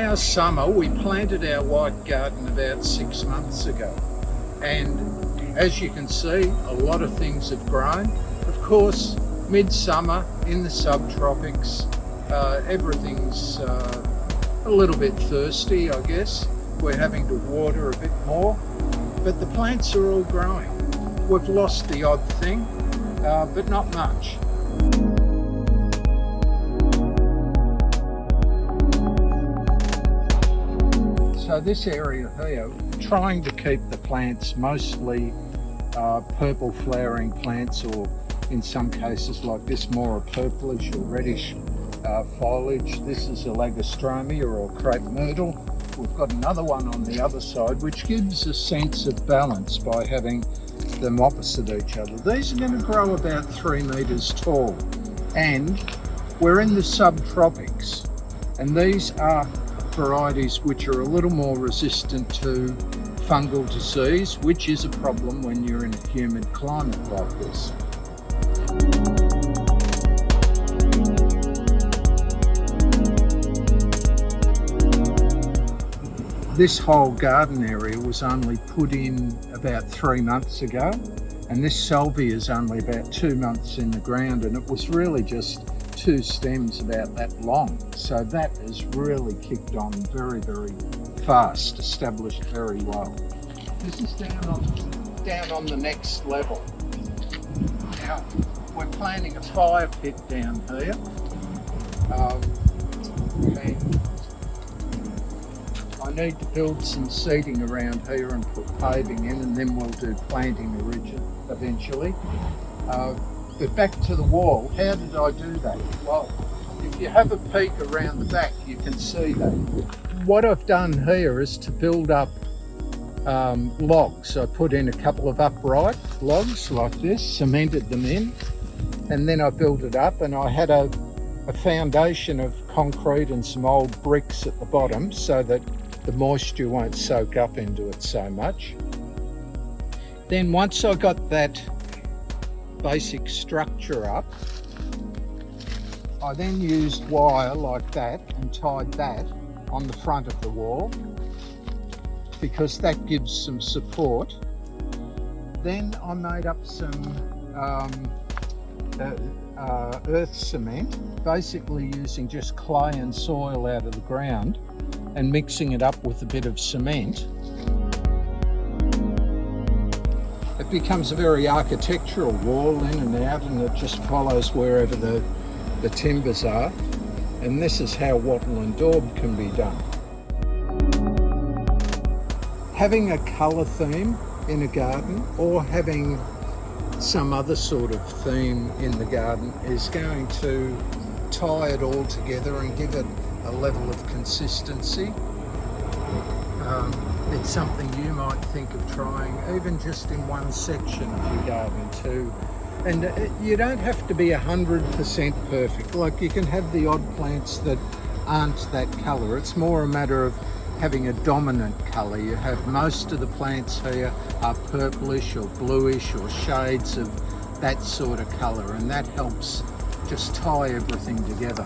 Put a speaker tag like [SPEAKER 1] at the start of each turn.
[SPEAKER 1] last summer we planted our white garden about 6 months ago, and as you can see, a lot of things have grown. Of course, midsummer in the subtropics, everything's a little bit thirsty, I guess. We're having to water a bit more, but the plants are all growing. We've lost the odd thing, but not much. So this area here, trying to keep the plants mostly purple flowering plants, or in some cases like this more a purplish or reddish foliage. This is a Lagostromia or Crepe myrtle. We've got another one on the other side which gives a sense of balance by having them opposite each other. These are going to grow about 3 metres tall, and we're in the subtropics, and these are varieties which are a little more resistant to fungal disease, which is a problem when you're in a humid climate like this. This whole garden area was only put in about 3 months ago, and this Salvia is only about 2 months in the ground, and it was really just 2 stems about that long. So that has really kicked on very, very fast, established very well. This is down on the next level. Now, we're planning a fire pit down here. And I need to build some seating around here and put paving in, and then we'll do planting eventually. But back to the wall, how did I do that? Well, if you have a peek around the back, you can see that. What I've done here is to build up logs. I put in a couple of upright logs like this, cemented them in, and then I built it up, and I had a foundation of concrete and some old bricks at the bottom so that the moisture won't soak up into it so much. Then once I got that basic structure up, I then used wire like that and tied that on the front of the wall because that gives some support. Then I made up some earth cement, basically using just clay and soil out of the ground and mixing it up with a bit of cement. It becomes a very architectural wall in and out, and it just follows wherever the timbers are. And this is how wattle and daub can be done. Having a colour theme in a garden, or having some other sort of theme in the garden, is going to tie it all together and give it a level of consistency. It's something you might think of trying, even just in one section of your garden too. And you don't have to be 100% perfect. Like, you can have the odd plants that aren't that colour. It's more a matter of having a dominant colour. You have most of the plants here are purplish or bluish or shades of that sort of colour, and that helps just tie everything together.